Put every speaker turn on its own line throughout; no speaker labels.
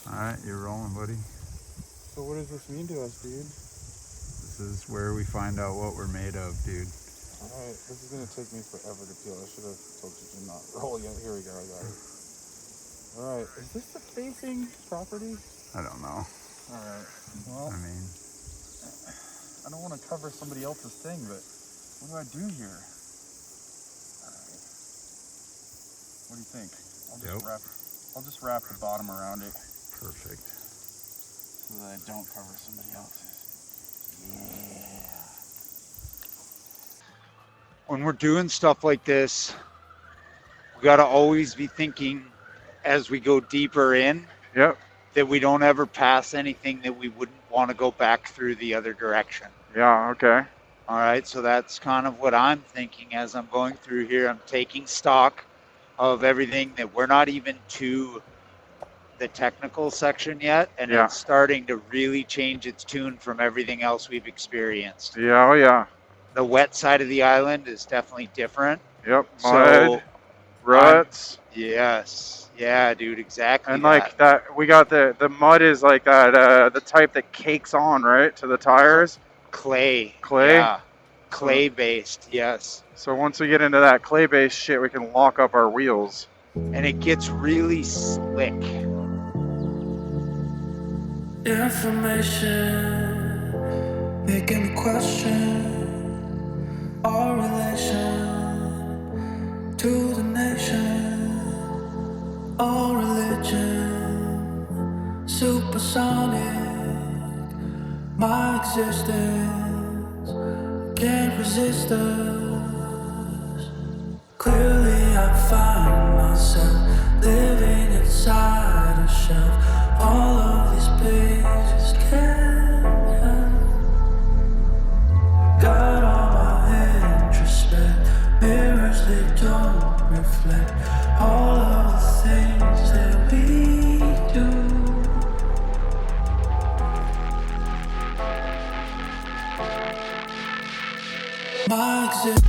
Alright, you're rolling, buddy.
So what does this mean to us, dude?
This is where we find out what we're made of, dude.
Alright, this is gonna take me forever to peel. I should have told you to not roll yet. Here we go, I got it. Alright, is this the facing property?
I don't know.
Alright, well,
I mean,
I don't want to cover somebody else's thing, but what do I do here? Alright, what do you think? I'll just wrap the bottom around it.
Perfect.
So that I don't cover somebody else's. Yeah.
When we're doing stuff like this, we got to always be thinking as we go deeper in
Yep.
that we don't ever pass anything that we wouldn't want to go back through the other direction.
Yeah, okay.
All right, so that's kind of what I'm thinking as I'm going through here. I'm taking stock of everything that we're not even to the technical section yet, and
Yeah.
it's starting to really change its tune from everything else we've experienced.
Yeah, oh yeah.
The wet side of the island is definitely different.
Yep,
So,
mud, ruts.
Yes. Yeah, dude, exactly.
And like that, we got the mud is like that, the type that cakes on, right, to the tires.
Clay.
Clay?
Yeah. Clay based, yes.
So once we get into that clay based shit, we can lock up our wheels.
And it gets really slick.
Information making me question our relation to the nation, our religion, supersonic, my existence can't resist us. Clearly I find myself living inside a shelf. All of these pages can't help. Got all my introspect, mirrors they don't reflect all of the things that we do. My existence.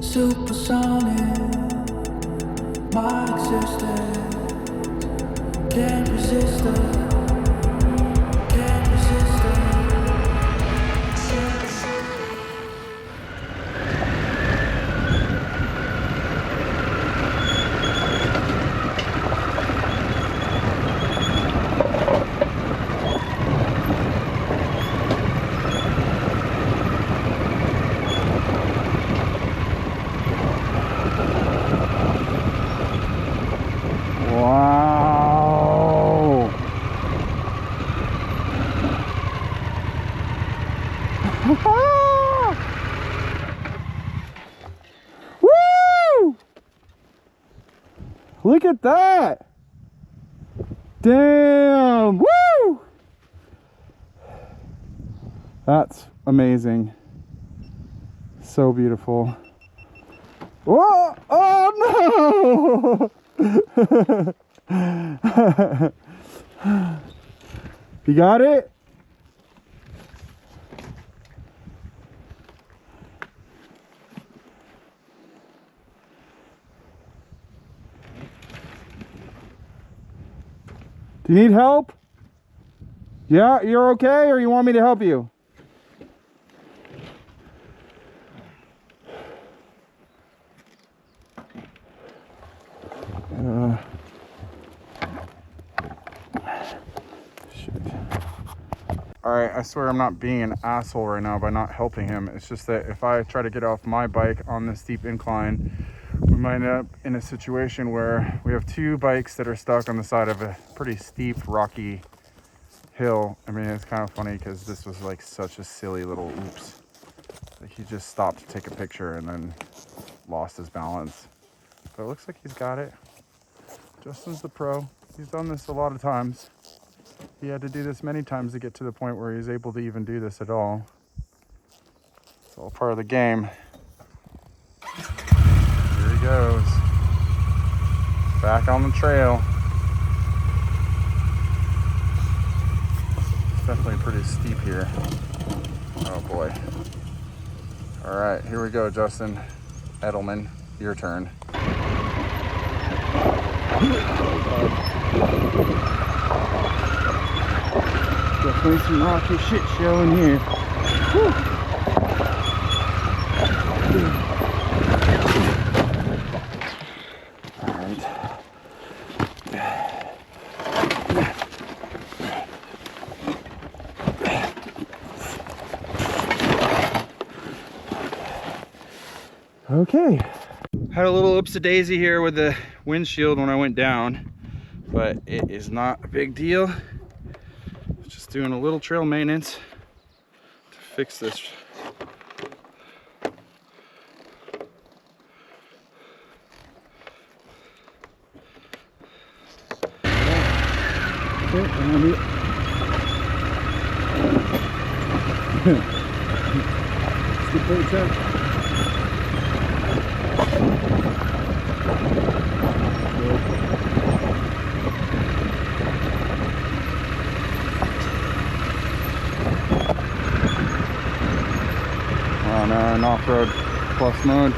Supersonic, my existence can't resist it, can't resist it.
Wow. Woo! Look at that. Damn. Woo! That's amazing. So beautiful. Whoa! Oh no! You got it? Do you need help? Yeah, you're okay, or you want me to help you? Shit. Alright, I swear I'm not being an asshole right now by not helping him. It's just that if I try to get off my bike on this steep incline, we might end up in a situation where we have two bikes that are stuck on the side of a pretty steep, rocky hill. I mean, it's kind of funny because this was like such a silly little oops. He just stopped to take a picture and then lost his balance. But it looks like he's got it. Justin's the pro. He's done this a lot of times. He had to do this many times to get to the point where he's able to even do this at all. It's all part of the game. Here he goes. Back on the trail. It's definitely pretty steep here. Oh boy. All right, here we go, Justin Edelman. Your turn. Definitely some rocky shit show in here. Whew. All right. Okay. Had a little oopsie-daisy here with the windshield when I went down, but it is not a big deal. Just doing a little trail maintenance to fix this. On an off-road plus mode,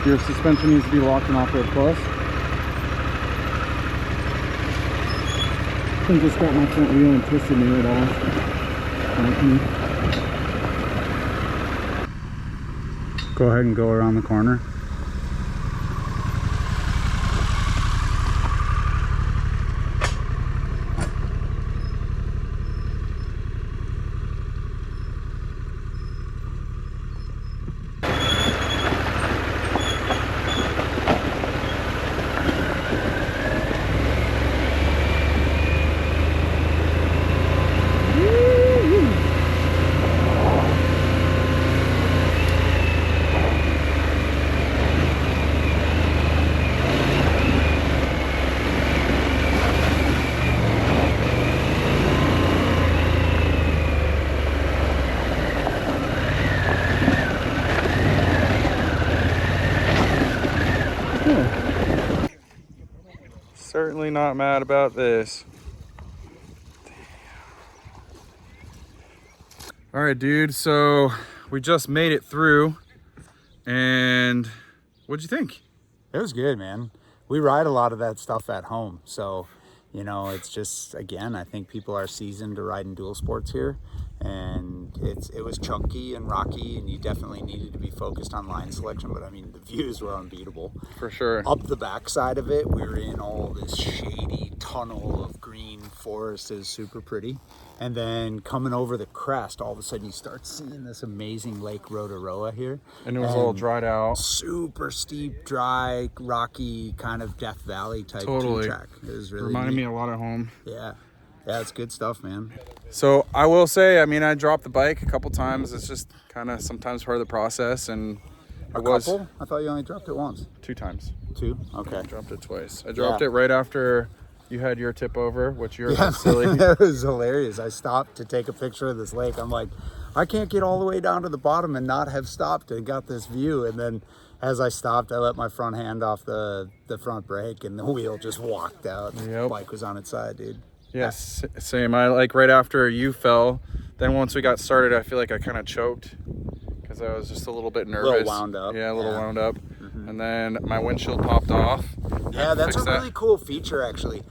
your suspension needs to be locked in off-road plus. I think this got my front wheel and twisted me right off. Go ahead and go around the corner. Certainly not mad about this. All right, dude, so we just made it through, and what'd you think?
It was good, man. We ride a lot of that stuff at home, so you know, it's just, again, I think people are seasoned to riding dual sports here, and it was chunky and rocky, and you definitely needed to be focused on line selection, but I mean, the views were unbeatable.
For sure.
Up the backside of it, we were in all this shady tunnel of green forest. It was super pretty. And then coming over the crest, all of a sudden you start seeing this amazing Lake Rotorua here.
And it was all dried out.
Super steep, dry, rocky, kind of Death Valley type track. It was really
reminded
neat.
me a lot of home.
Yeah. Yeah, it's good stuff, man.
So I will say, I mean, I dropped the bike a couple times. It's just kind of sometimes part of the process, and
A couple? I thought you only dropped it once.
2 times.
2? Okay.
I dropped it twice. I dropped it right after you had your tip over, which you're silly.
That was hilarious. I stopped to take a picture of this lake. I'm like, I can't get all the way down to the bottom and not have stopped and got this view. And then as I stopped, I let my front hand off the front brake, and the wheel just walked out.
Yep.
The bike was on its side, dude.
Yes, same. I like right after you fell. Then once we got started, I feel like I kind of choked because I was just a little bit nervous.
A little wound up.
Yeah, a little wound up. Mm-hmm. And then my windshield popped off.
Yeah, that's a really cool feature, actually.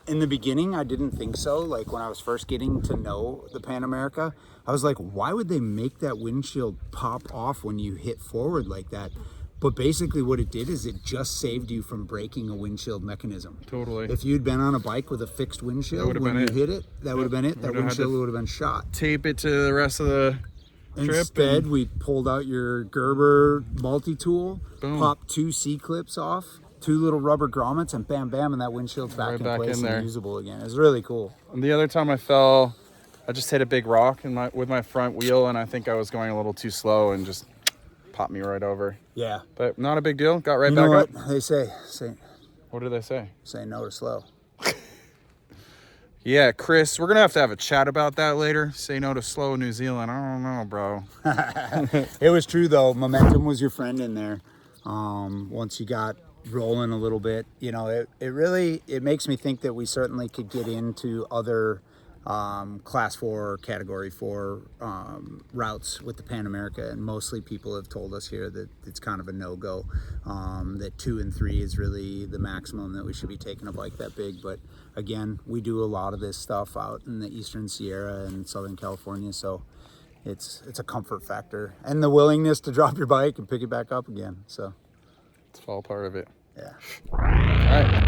In the beginning, I didn't think so. Like when I was first getting to know the Pan America, I was like, why would they make that windshield pop off when you hit forward like that? But basically what it did is it just saved you from breaking a windshield mechanism.
Totally.
If you'd been on a bike with a fixed windshield when you hit it, that would have been it. That windshield would have been shot.
Tape it to the rest of the
Instead, we pulled out your Gerber multi-tool,
Boom.
popped 2 C-clips off, 2 little rubber grommets, and bam, bam, and that windshield's back in place and usable again. It's really cool.
And the other time I fell, I just hit a big rock with my front wheel, and I think I was going a little too slow and just popped me right over.
Yeah.
But not a big deal. Got right
you
back
know
up.
what they say?
What do they say?
Say no to slow.
Yeah, Chris, we're going to have a chat about that later. Say no to slow New Zealand. I don't know, bro.
It was true, though. Momentum was your friend in there. Once you got rolling a little bit, you know, it really makes me think that we certainly could get into other class 4 or category 4 routes with the Pan America, and mostly people have told us here that it's kind of a no-go, that 2 and 3 is really the maximum that we should be taking a bike that big. But again, we do a lot of this stuff out in the Eastern Sierra and Southern California, so it's a comfort factor and the willingness to drop your bike and pick it back up again. So
it's all part of it.
Yeah.
All right.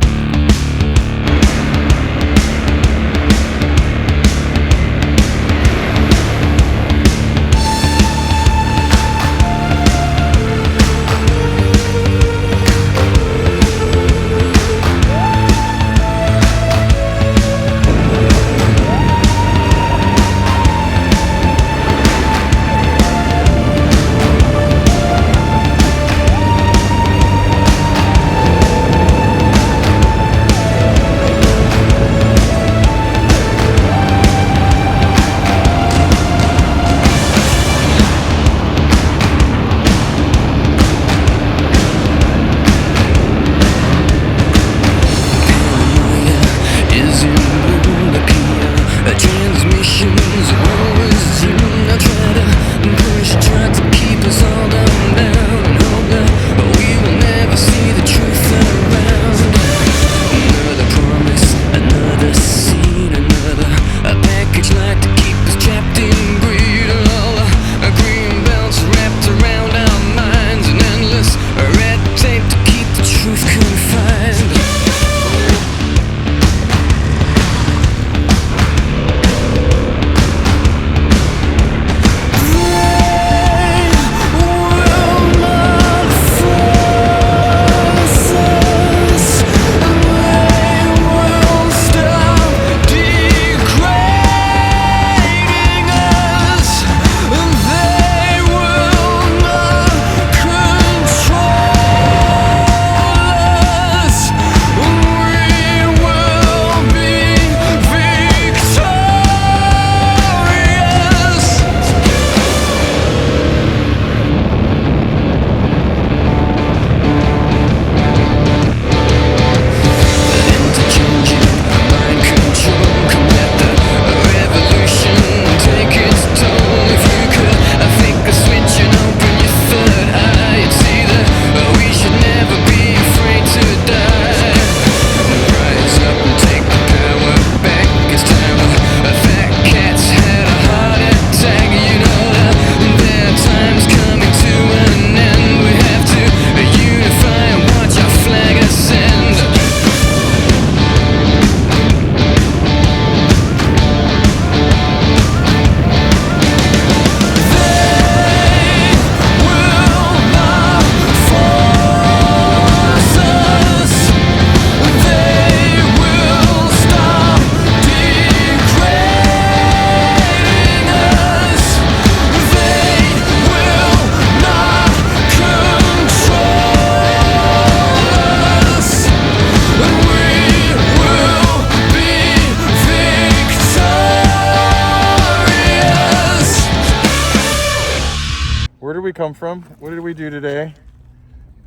we come from? What did we do today?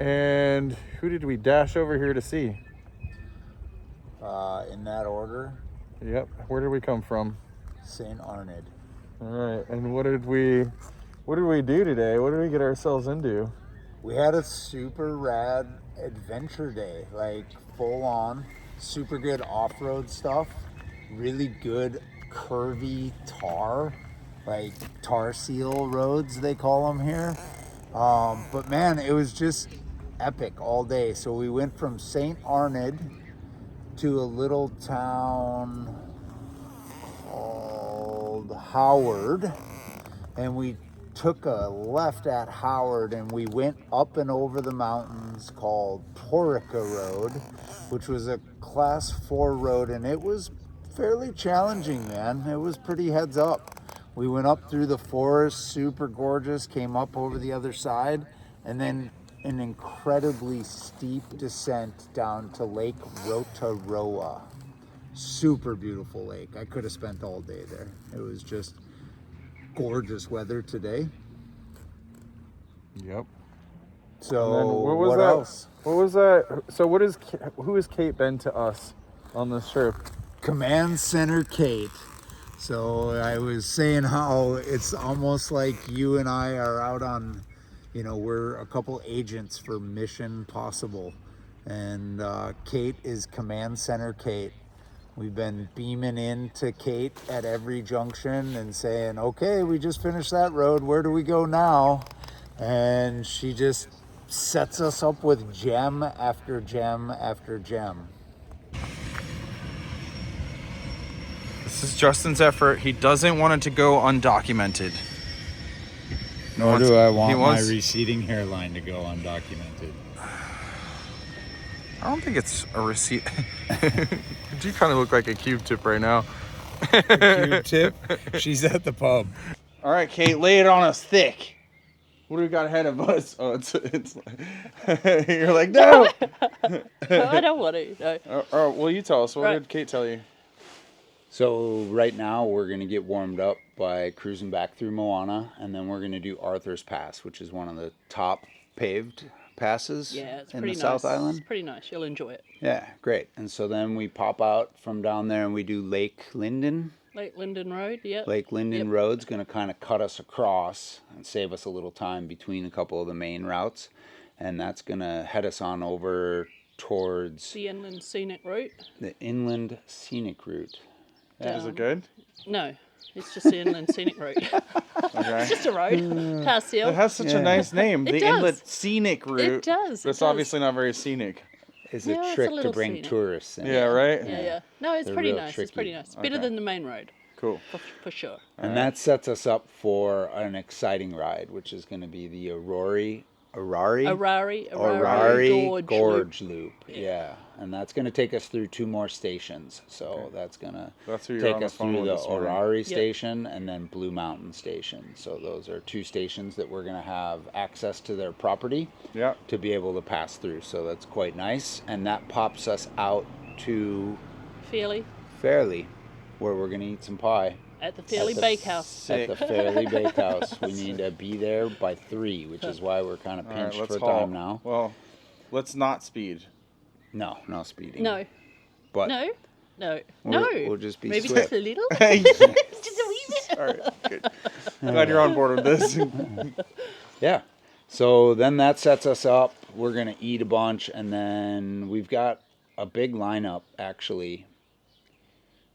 And who did we dash over here to see?
In that order,
Yep. Where did we come from?
St. Arnaud.
All right. And what did we do today? What did we get ourselves into?
We had a super rad adventure day, like full on, super good off-road stuff, really good curvy tar, like tar seal roads they call them here. But man, it was just epic all day. So we went from St. Arnaud to a little town called Howard, and we took a left at Howard, and we went up and over the mountains called Porika Road, which was a class 4 road, and it was fairly challenging, man. It was pretty heads up. We went up through the forest, super gorgeous, came up over the other side, and then an incredibly steep descent down to Lake Rotorua. Super beautiful lake. I could have spent all day there. It was just gorgeous weather today.
Yep.
So
what
what else?
What was that? So who has Kate been to us on this trip?
Command Center Kate. So I was saying how it's almost like you and I are out on, we're a couple agents for Mission Possible. And Kate is Command Center Kate. We've been beaming into Kate at every junction and saying, okay, we just finished that road. Where do we go now? And she just sets us up with gem after gem after gem.
This is Justin's effort. He doesn't want it to go undocumented.
Nor do I want my receding hairline to go undocumented.
I don't think it's a receipt. You kind of look like a cube tip right now.
Cube tip? She's at the pub.
All right, Kate, lay it on us thick. What do we got ahead of us? Oh, it's you're like, no!
No, I don't want to. No.
Oh, well, you tell us. What did Kate tell you?
So right now we're going to get warmed up by cruising back through Moana, and then we're going to do Arthur's Pass, which is one of the top paved passes
it's
in
pretty
the
nice.
South Island.
It's pretty nice. You'll enjoy it.
Yeah, great. And so then we pop out from down there and we do Lake Linden.
Lake Linden Road, yeah.
Lake Linden Road's going to kind of cut us across and save us a little time between a couple of the main routes. And that's going to head us on over towards
The Inland Scenic Route.
the Inland Scenic Route. Yeah.
Is it good?
No, it's just the Inland Scenic Route.
Okay.
It's just a road. Past the
It has such a nice name.
It
The
does.
Inlet Scenic Route.
It does.
But it's obviously not very scenic.
It's
Yeah,
a
it's
trick
a
to
little
bring
scenic.
tourists in.
Yeah, right?
Yeah. No, it's
They're
pretty
real
nice. It's
tricky.
pretty nice. Better
Okay.
than the main road,
Cool.
for sure.
And that sets us up for an exciting ride, which is going to be the Arari Gorge Loop. Yeah. And that's going to take us through 2 more stations. So that's going to
That's who you're
take
on the
us
phone
through
with
the
this morning.
Orari station and then Blue Mountain station. So those are 2 stations that we're going to have access to their property
Yeah.
to be able to pass through. So that's quite nice. And that pops us out to Fairleigh, where we're going to eat some pie.
At the Fairleigh Bakehouse.
At the Fairleigh Bakehouse. We need to be there by 3, which is why we're kind of
All right,
pinched
let's
for
haul.
time now.
Well, let's not speed.
No speeding.
No.
But
No.
We'll just be
Maybe
swift.
just a little.
Hey.
Just a wee bit.
All right, good. Glad you're on board with this.
Yeah. So then that sets us up. We're going to eat a bunch, and then we've got a big lineup, actually,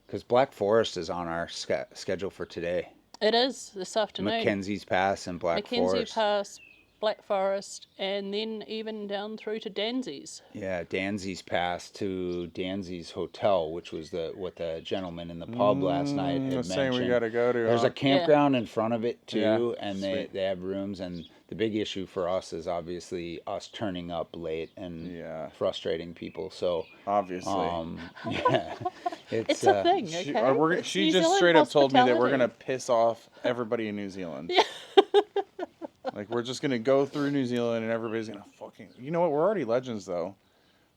because Black Forest is on our schedule for today.
It is this afternoon.
Mackenzie's Pass and Black Forest.
Pass, Black Forest, and then even down through to Danzy's.
Yeah, Danzy's Pass to Danzy's Hotel, which was what the gentleman in the pub last night had
Saying we
mentioned.
got to go to.
There's a campground in front of it too,
Yeah,
and
sweet.
they have rooms. And the big issue for us is obviously us turning up late and frustrating people. So
obviously,
yeah,
It's a thing, okay?
She
New
just
Zealand
straight up told me that we're
hospitality.
gonna piss off everybody in New Zealand. Like we're just gonna go through New Zealand and everybody's gonna fucking. You know what? We're already legends though.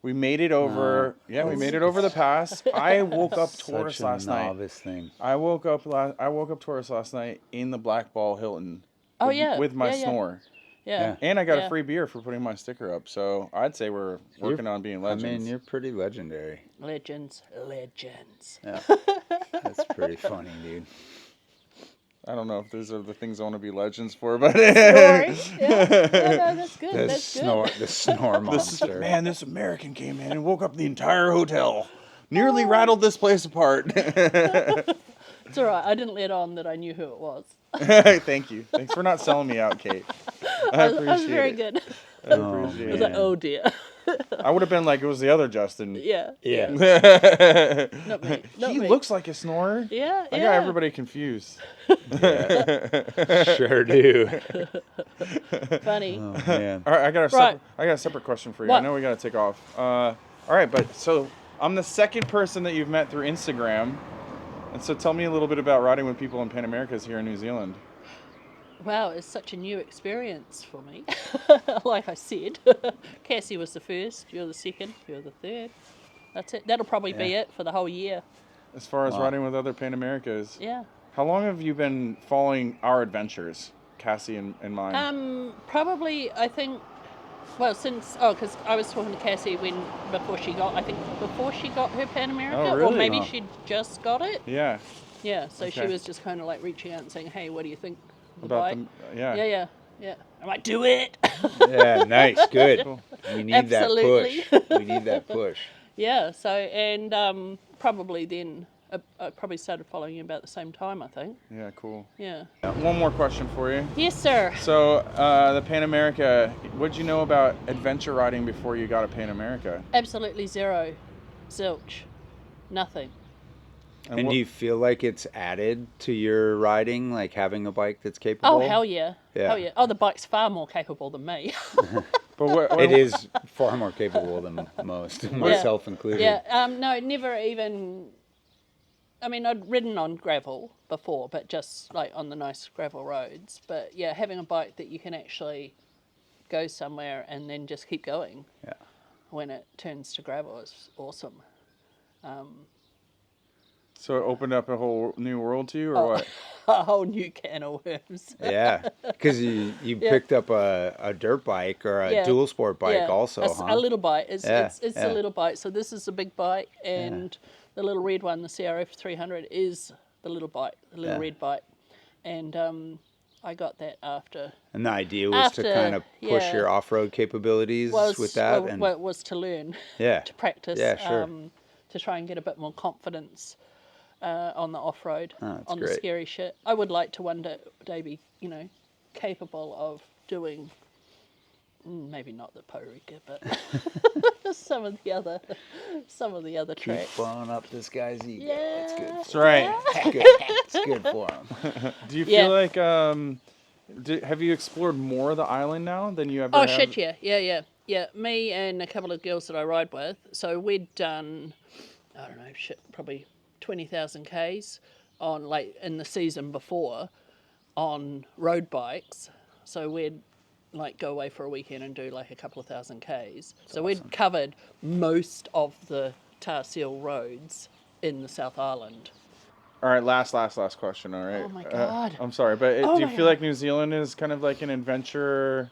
We made it over. We made it over the pass. I woke up tourist
such a
last night.
novice thing.
I woke up tourist last night in the Black Ball Hilton.
Oh,
with,
yeah.
With my
Yeah, yeah.
snore.
Yeah.
And I got
Yeah.
a free beer for putting my sticker up. So I'd say we're working on being legends.
I mean, you're pretty legendary.
Legends.
Yeah, that's pretty funny, dude.
I don't know if those are the things I want to be legends for, but
Sorry. Yeah. No, that's good.
The
That's
snore monster.
man, this American came in and woke up the entire hotel. Nearly rattled this place apart.
It's all right. I didn't let on that I knew who it was.
Thank you. Thanks for not selling me out, Kate. I appreciate
I was very
it.
good.
I appreciate
I was
it.
like, oh dear.
I would have been like, it was the other Justin.
Yeah.
Yeah.
Not me. Not
He
me.
looks like a snorer.
Yeah,
I
yeah.
got everybody confused.
Sure do.
Funny.
Oh man.
All right, I got a separate question for you.
What?
I know we got to take off. All right, but so I'm the second person that you've met through Instagram, and so tell me a little bit about riding with people in Pan Americas here in New Zealand.
Wow, it's such a new experience for me. Like I said, Cassie was the first, you're the second, you're the third. That's it. That'll probably be it for the whole year.
As far as riding with other Pan Americas,
Yeah.
how long have you been following our adventures, Cassie and mine?
Probably, I think, well, because I was talking to Cassie before she got her Pan America,
Oh, really?
or maybe she just got it.
Yeah.
Yeah, so she
Okay.
was just kind of like reaching out and saying, hey, what do you think of the
About
bike?
yeah.
Yeah. I'm like, do it.
Yeah, nice, good.
Cool.
We need
Absolutely.
that push. We need that push.
Yeah, so, and probably then, I probably started following you about the same time, I think.
Yeah, cool.
Yeah.
One more question for you.
Yes, sir.
So, the Pan America, what'd you know about adventure riding before you got a Pan America?
Absolutely zero. Zilch. Nothing.
And do you feel like it's added to your riding, like having a bike that's capable?
Oh, hell yeah.
Yeah.
Hell yeah. Oh, the bike's far more capable than me.
But what
It is far more capable than most, myself included.
Yeah, no, never even... I mean, I'd ridden on gravel before, but just like on the nice gravel roads. But yeah, having a bike that you can actually go somewhere and then just keep going when it turns to gravel is awesome.
So it opened up a whole new world to you, or what?
A whole new can of worms.
Yeah, because you picked up a dirt bike or a dual sport bike also,
A little bike. It's
Yeah.
a little bike. So this is a big bike, and the little red one, the CRF 300, is the little bike, the little red bike. And I got that after.
And the idea was to kind of push your off-road capabilities with that, and
well, it was to learn, to practice, to try and get a bit more confidence on the off-road, on the scary shit. I would like to one day be, capable of doing, maybe not the Porika, but some of the other
keep
tracks.
blowing up this guy's ego.
Yeah.
It's good.
That's right.
It's good for him.
Do you feel like, have you explored more of the island now than you ever have?
Oh, shit, yeah. Me and a couple of girls that I ride with. So we'd done, I don't know, probably 20,000 Ks on, like, in the season before on road bikes. So we'd, like, go away for a weekend and do, like, a couple of thousand Ks. So we'd covered most of the tar seal roads in the South Island.
All right, last question, all right?
Oh, my God.
I'm sorry, but
Oh,
do you
my
feel
God.
like New Zealand is kind of like an adventure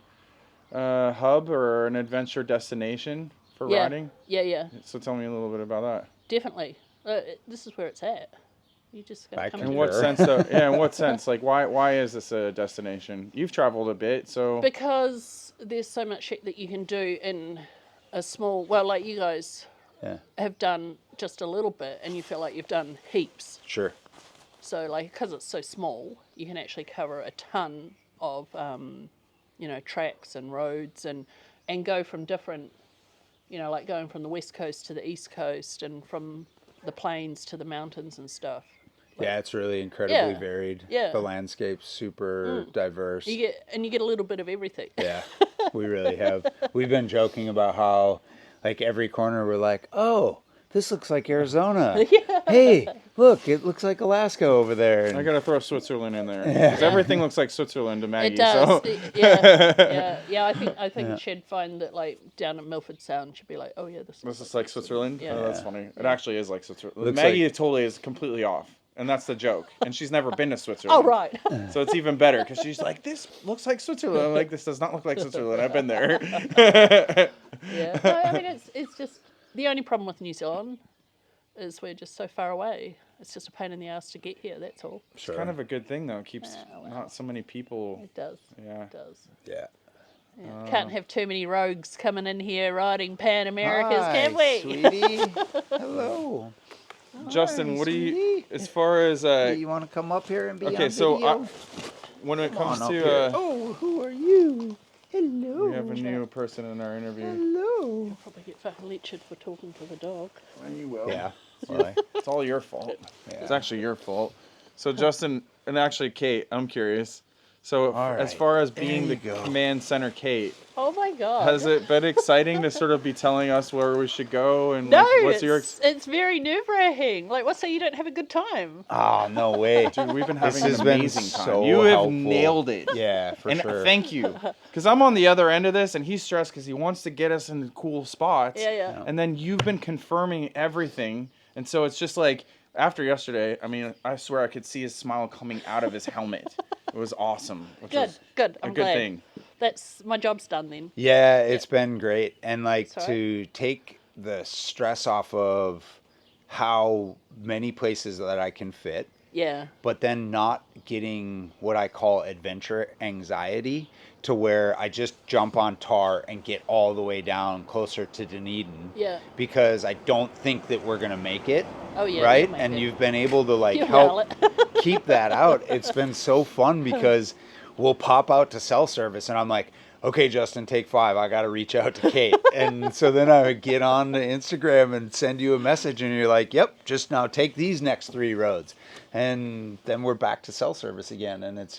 hub or an adventure destination for riding?
Yeah.
So tell me a little bit about that.
Definitely. This is where it's at. You just gotta come
In
to
In what
Sure.
sense, though? Yeah, in what sense? Like, why is this a destination? You've traveled a bit, so...
Because there's so much shit that you can do in a small... Well, like you guys have done just a little bit, and you feel like you've done heaps.
Sure.
So, like, because it's so small, you can actually cover a ton of, tracks and roads and go from different... like going from the west coast to the east coast and from the plains to the mountains and stuff.
Yeah, it's really incredibly
Yeah.
varied.
Yeah.
The landscape's super diverse.
You get a little bit of everything.
Yeah, we really have. We've been joking about how, like, every corner we're like, oh, this looks like Arizona. Hey, look, it looks like Alaska over there.
I gotta throw Switzerland in there. 'Cause everything looks like Switzerland to Maggie.
It does.
So.
Yeah. I think she'd find that, like, down at Milford Sound, she'd be like, oh yeah, this
This is like Switzerland?
Yeah.
Oh, that's funny. It actually is like Switzerland.
Looks
Maggie
like-
totally is completely off. And that's the joke. And she's never been to Switzerland.
Oh, right.
So it's even better because she's like, this looks like Switzerland. I'm like, this does not look like Switzerland. I've been there.
Yeah. No, I mean, it's just the only problem with New Zealand is we're just so far away. It's just a pain in the ass to get here. That's all.
It's kind of a good thing, though. It keeps not so many people.
It does.
Yeah.
It does.
Yeah.
Yeah. Can't have too many rogues coming in here riding Pan Americas, can we?
Sweetie. Hello.
Justin, what do you, as far as,
You want to come up here and be
okay,
on
so
video?
when it comes
on up
to,
here. Oh, who are you? Hello.
we have a new person in our interview.
Hello. You'll probably get fucking lectured for talking to the dog.
And you will.
Yeah. Well,
It's all your fault.
Yeah.
It's actually your fault. So Justin, and actually Kate, I'm curious. So
All
as
right.
far as being the
There you go.
command center Kate,
Oh my god.
has it been exciting to sort of be telling us where we should go and
No,
like, what's your
it's very nerve-wracking. Like, what's say you don't have a good time?
Oh, no way.
Dude, we've been
This
having
has
an
been
amazing time.
so
You have
helpful.
nailed it.
Yeah, for
And
sure.
thank you. Because I'm on the other end of this, and he's stressed because he wants to get us in cool spots.
Yeah.
And then you've been confirming everything. And so it's just like, after yesterday, I mean, I swear I could see his smile coming out of his helmet. It was awesome. Which
Good,
was
good.
a
I'm
good
glad.
thing.
That's my job's done then.
Yeah, it's been great. And like
It's all
to take the stress off of how many places that I can fit,
Yeah.
but then not getting what I call adventure anxiety to where I just jump on tar and get all the way down closer to Dunedin.
Yeah.
Because I don't think that we're going to make it.
Oh yeah.
Right?
you'll make
And
it.
you've been able to like
You'll
help
nail it.
keep that out. It's been so fun because we'll pop out to cell service and I'm like, okay, Justin, take 5. I got to reach out to Kate. And so then I would get on to Instagram and send you a message and you're like, yep, just now take these next 3 roads. And then we're back to cell service again. And it's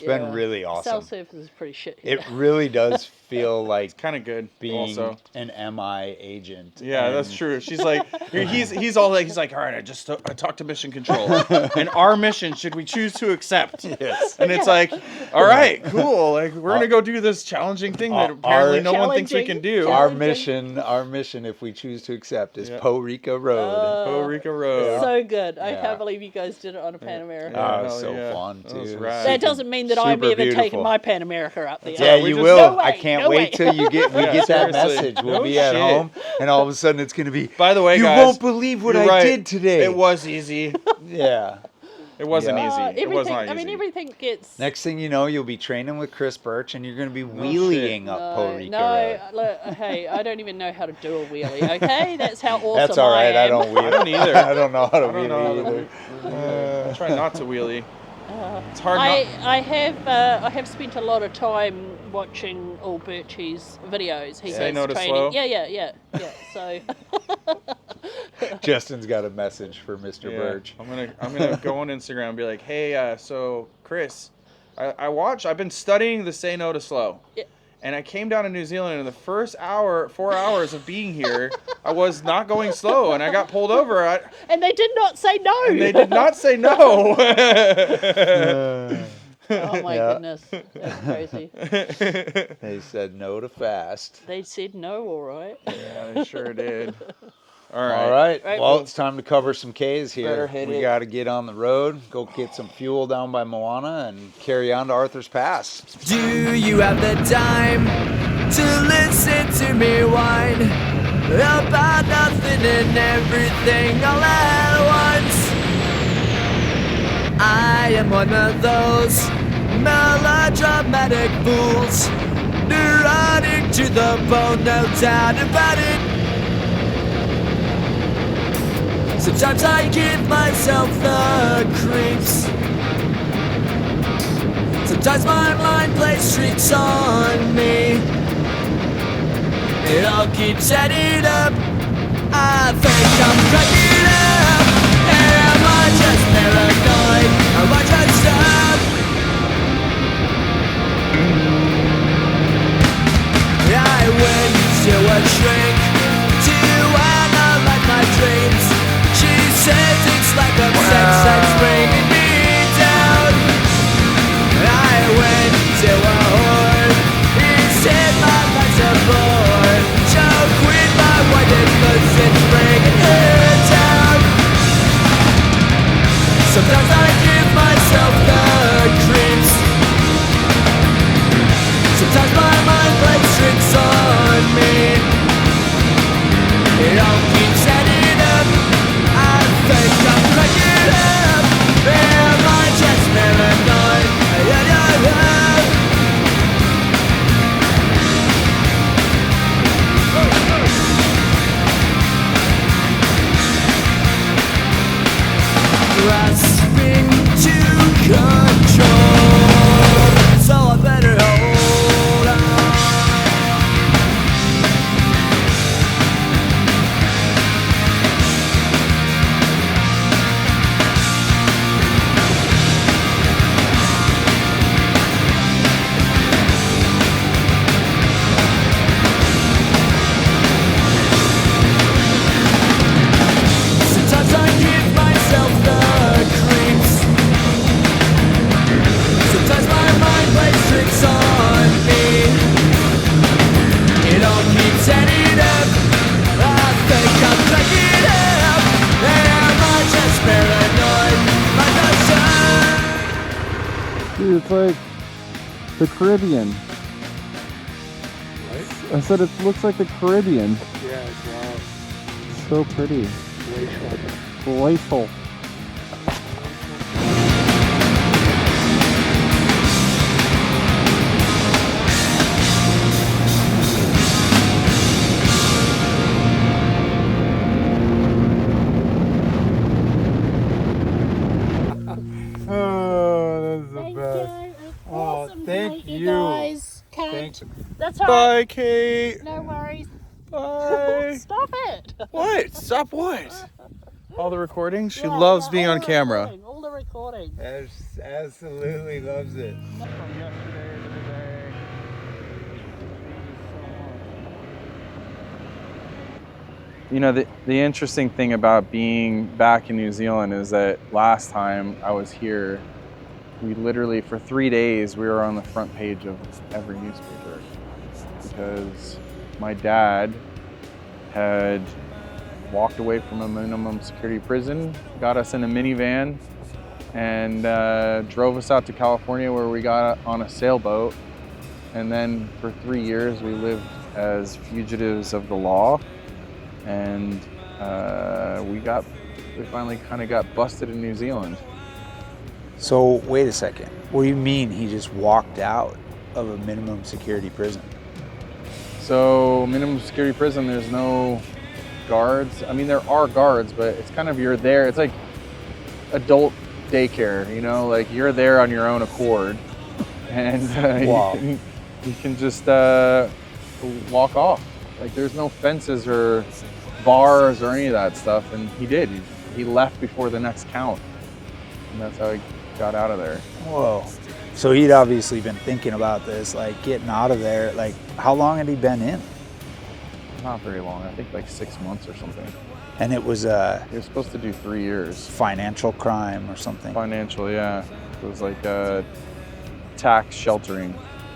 been
Yeah.
really
Cell
awesome.
service is pretty shit.
It really does feel like
Kind of good.
being
also.
an MI agent.
Yeah,
And-
that's true. She's like, he's all like, all right, I talked to mission control, and our mission should we choose to accept?
Yes.
And it's like, all right, cool. Like we're gonna go do this challenging thing that apparently no one thinks we can do.
Challenging.
Our mission, if we choose to accept, is
Yeah.
Porika Road.
Porika Road.
So good. I
Yeah.
can't believe you guys did it on a Pan America.
Oh,
hell
so
yeah.
fun
That was
too.
rad.
That doesn't mean that I'm
Super
ever taking
beautiful.
my Pan America up there.
Yeah,
we
you
just-
will.
No way,
I can't
no
wait
way.
till you get that
seriously.
message. We'll
No
be at
shit.
home, and all of a sudden it's gonna be.
By the way,
you
guys,
won't believe what
you're
I
right.
did today.
It was easy.
Yeah.
It wasn't
Yeah.
easy. It was
Everything.
not easy.
I mean, everything gets.
Next thing you know, you'll be training with Chris Birch, and you're gonna be wheeling up Porika Road.
Look, hey, I don't even know how to do a wheelie. Okay, that's how awesome
That's all right.
I
I
am.
don't wheel.
I don't either.
I don't know how to
I don't
wheel
know how to
either.
I try not to wheelie. It's hard
I have spent a lot of time watching all Birchie's videos. He
Say
does
no to
training.
slow?
Yeah. So
Justin's got a message for Mr.
Yeah.
Birch.
I'm gonna go on Instagram and be like, hey, so Chris, I've been studying the Say No to Slow.
Yeah.
And I came down to New Zealand, and in the first 4 hours of being here, I was not going slow, and I got pulled over.
and they did not say no.
And they did not say no.
Oh my
Yeah.
goodness, that's crazy.
They said no to fast.
They said no, all right.
Yeah, they sure did. All right.
All right.
Right.
Well, it's time to cover some Ks here.
Better hit
We
it.
got to get on the road, go get some fuel down by Moana, and carry on to Arthur's Pass.
Do you have the time to listen to me whine about nothing and everything all at once? I am one of those melodramatic fools, neurotic to the bone, no doubt about it. Sometimes I give myself the creeps. Sometimes my mind plays tricks on me. It all keeps adding up. I think I'm cracking up. Am I just paranoid? Am I just up? I went to a shrink to analyze my dreams. She says it's like a sex that's bringing me down. I went to a whore. He said my life's a bore. Choke with my white cause it's bringing her down. Sometimes I give myself the creeps. Sometimes my mind plays tricks on me. It all keeps adding up. I think I'm cracking up. Am I just paranoid? Grasping to control, so I better hold on.
Dude, it's like the Caribbean.
Right?
I said it looks like the Caribbean.
Yeah, it's wild.
So pretty. Glacial.
Oh, that's the
Thank
best.
you. It was
Oh,
awesome to
thank
meet
you.
guys. Okay.
Thanks.
That's all right.
Bye, Kate.
No worries.
Bye.
Stop it.
What? Stop what? All the recordings? She
Yeah,
loves
yeah,
being
all
on
the
camera.
recording, all the recording.
Absolutely loves it.
From yesterday to today. You know, the interesting thing about being back in New Zealand is that last time I was here, we literally, for 3 days, we were on the front page of every newspaper because my dad had walked away from a minimum security prison, got us in a minivan, and drove us out to California where we got on a sailboat. And then for 3 years, we lived as fugitives of the law. And we finally kind of got busted in New Zealand.
So wait a second. What do you mean he just walked out of a minimum security prison?
So minimum security prison, there's no guards. I mean, there are guards, but it's kind of, you're there. It's like adult daycare, you know, like you're there on your own accord, and
Wow.
you can just walk off. Like there's no fences or bars or any of that stuff, and he did. He left before the next count, and that's how he got out of there.
Whoa. So he'd obviously been thinking about this, like getting out of there. Like, how long had he been in?
Not very long. I think like 6 months or something.
And it was
He was supposed to do 3 years.
financial crime or something.
Financial, yeah. It was like tax sheltering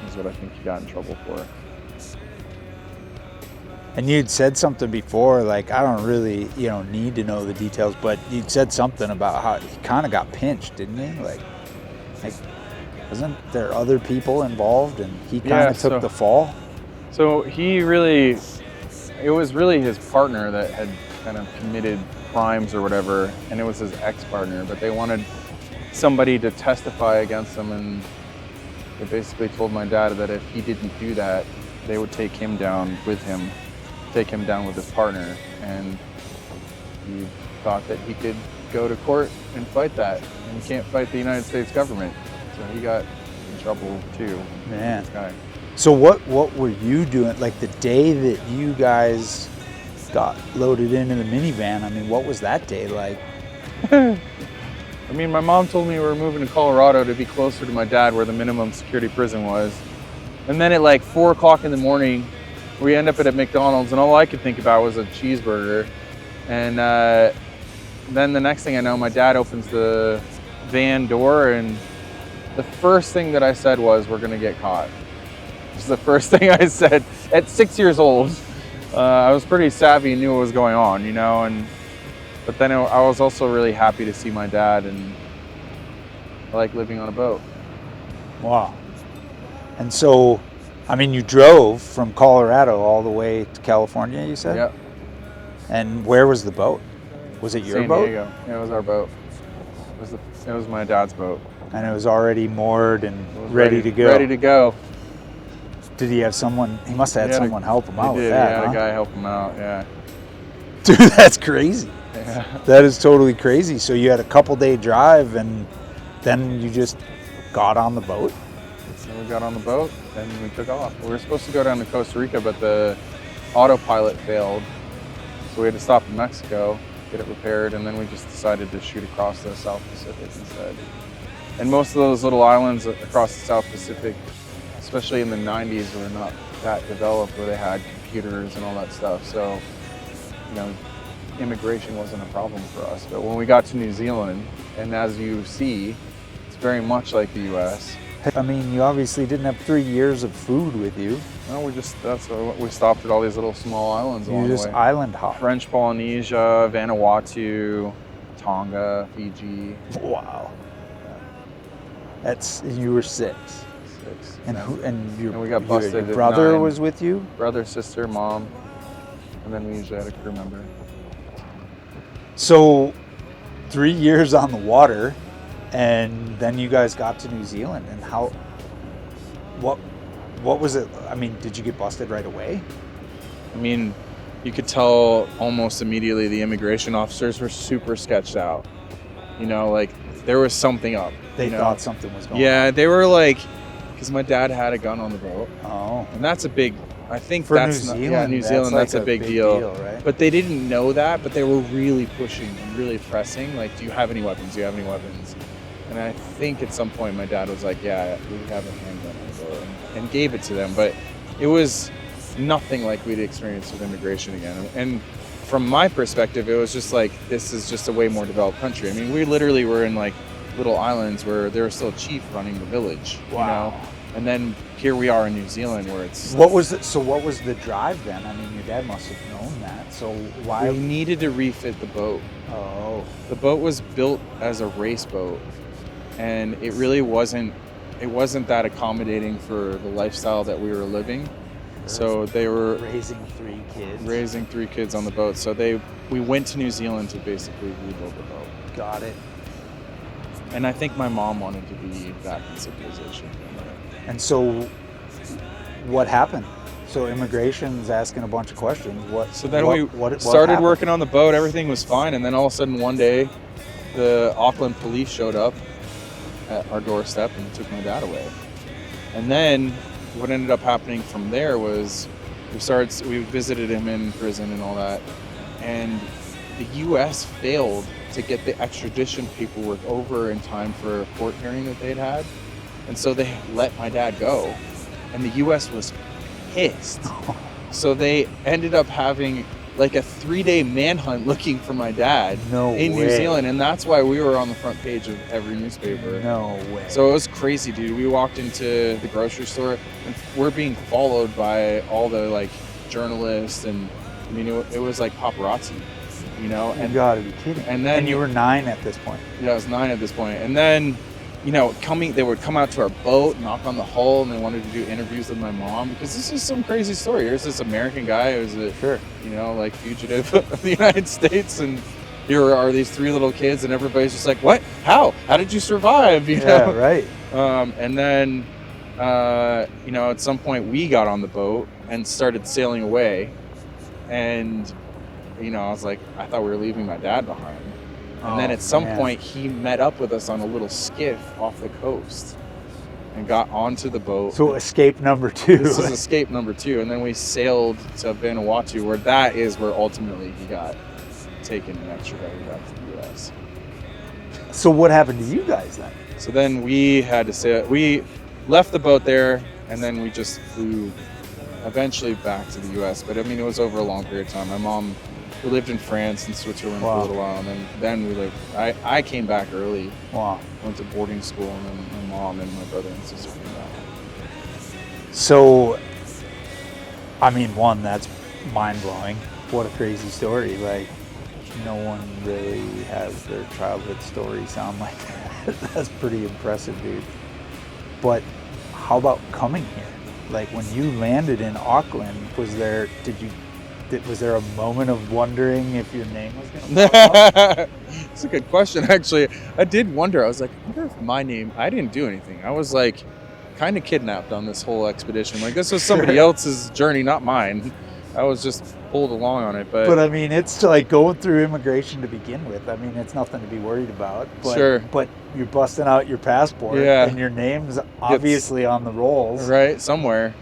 is what I think he got in trouble for.
And you'd said something before, like, I don't really, need to know the details, but you'd said something about how he kind of got pinched, didn't he? Like, wasn't there other people involved and he kind of took the fall?
So it was really his partner that had kind of committed crimes or whatever, and it was his ex-partner, but they wanted somebody to testify against him, and they basically told my dad that if he didn't do that, they would take him down with his partner, and he thought that he could go to court and fight that, and he can't fight the United States government, so he got in trouble too.
Man.
This guy.
So what were you doing, like the day that you guys got loaded into the minivan? I mean, what was that day like?
I mean, my mom told me we were moving to Colorado to be closer to my dad where the minimum security prison was. And then at like 4 o'clock in the morning, we end up at a McDonald's, and all I could think about was a cheeseburger. And then the next thing I know, my dad opens the van door, and the first thing that I said was, "We're gonna get caught." This is the first thing I said at 6 years old. I was pretty savvy and knew what was going on, but then I was also really happy to see my dad, and I like living on a boat.
Wow. And so, I mean, you drove from Colorado all the way to California, you said?
Yep.
And where was the boat? Was it your
San
boat?
Diego. Yeah, it was our boat. It was my dad's boat.
And it was already moored and
It was
ready to go.
Ready to go.
Did he have someone? He must have had someone help him out with
He
that,
had
huh?
a guy help him out, yeah.
Dude, that's crazy.
Yeah.
That is totally crazy. So you had a couple-day drive, and then you just got on the boat?
So we got on the boat and we took off. We were supposed to go down to Costa Rica, but the autopilot failed. So we had to stop in Mexico, get it repaired, and then we just decided to shoot across the South Pacific instead. And most of those little islands across the South Pacific, especially in the 90s, were not that developed where they had computers and all that stuff. So, immigration wasn't a problem for us. But when we got to New Zealand, and as you see, it's very much like the US.
I mean, you obviously didn't have 3 years of food with you.
No, we stopped at all these little small islands along
You
the
just
way.
island hopped.
French Polynesia, Vanuatu, Tonga, Fiji.
Wow. You were 6.
6.
And
we got busted
your
at
brother
9.
was with you?
Brother, sister, mom, and then we usually had a crew member.
So 3 years on the water, and then you guys got to New Zealand. And what was it? I mean, did you get busted right away?
I mean, you could tell almost immediately the immigration officers were super sketched out. You know, like there was something up.
They thought something was going on.
Yeah, they were like, because my dad had a gun on the boat.
Oh.
And that's a big, I think
For
that's
New
not,
Zealand,
yeah, New Zealand,
that's
that's a big deal.
Right?
But they didn't know that, but they were really pushing and really pressing. Like, do you have any weapons? Do you have any weapons? And I think at some point my dad was like, yeah, we have a handgun on the boat, and gave it to them. But it was nothing like we'd experienced with immigration again. And from my perspective, it was just like, this is just a way more developed country. I mean, we literally were in like little islands where there was still a chief running the village,
Wow.
you know? And then here we are in New Zealand where it's...
What was the drive then? I mean, your dad must have known that. So why?
We needed to refit the boat.
Oh.
The boat was built as a race boat, and it really wasn't that accommodating for the lifestyle that we were living. So they were
raising 3 kids.
Raising 3 kids on the boat. So we went to New Zealand to basically rebuild the boat.
Got it.
And I think my mom wanted to be back in civilization.
And so what happened? So immigration's asking a bunch of questions.
So then we started working on the boat. Everything was fine. And then all of a sudden one day, the Auckland police showed up at our doorstep and took my dad away. And then what ended up happening from there was we visited him in prison and all that. And the U.S. failed to get the extradition paperwork over in time for a court hearing that they'd had. And so they let my dad go. And the U.S. was pissed. So they ended up having like a 3-day manhunt looking for my dad in New Zealand. And that's why we were on the front page of every newspaper.
No way.
So it was crazy, dude. We walked into the grocery store and we're being followed by all the like journalists, and I mean, it was like paparazzi, you know?
You gotta be kidding. And you were 9 at this point.
Yeah, I was 9 at this point. And then, you know, they would come out to our boat, knock on the hull, and they wanted to do interviews with my mom, because this is some crazy story. Here's this American guy who's you know, like fugitive of the United States, and here are these 3 little kids, and everybody's just like, what? How did you survive? You know?
Yeah, right.
And then, you know, at some point we got on the boat and started sailing away, and, you know, I thought we were leaving my dad behind. And then at some point, he met up with us on a little skiff off the coast and got onto the boat.
So escape number 2.
This is escape number 2. And then we sailed to Vanuatu, where ultimately he got taken and extradited back to the U.S.
So what happened to you guys then?
So then we had to sail. We left the boat there, and then we just flew eventually back to the U.S. But I mean, it was over a long period of time. My mom... We lived in France and Switzerland for a little while, and then we lived. I came back early.
Wow.
Went to boarding school, and then my mom and my brother and sister came back.
So, I mean, one, that's mind blowing. What a crazy story! Like, no one really has their childhood story sound like that. That's pretty impressive, dude. But how about coming here? Like, when you landed in Auckland, was there a moment of wondering if your name was going to pop up?
It's a good question, actually. I did wonder. I was like, I wonder if my name... I didn't do anything. I was like kind of kidnapped on this whole expedition. Like, this was somebody else's journey, not mine. I was just pulled along on it. But
I mean, it's like going through immigration to begin with. I mean, it's nothing to be worried about. But,
sure.
But you're busting out your passport, and your name's obviously on the rolls.
Right, somewhere.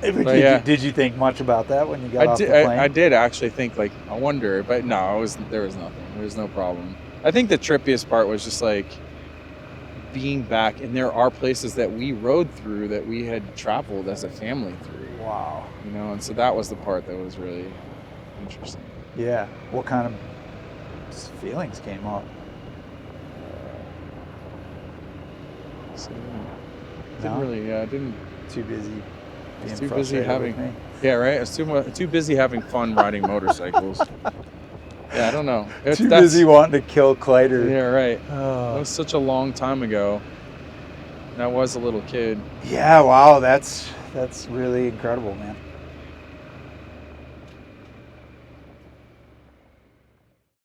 Did you think much about that when you got off the plane?
I did actually think, like, I wonder, but no, there was nothing. There was no problem. I think the trippiest part was just like being back, and there are places that we rode through that we had traveled as a family through.
Wow.
You know, and so that was the part that was really interesting.
Yeah. What kind of feelings came up?
Didn't.
Too busy.
I was too busy having. Yeah, right. I was too busy having fun riding motorcycles. Yeah, I don't know.
Too busy wanting to kill Clyder.
Yeah, right.
Oh.
That was such a long time ago. And I was a little kid.
Yeah, wow, that's really incredible, man.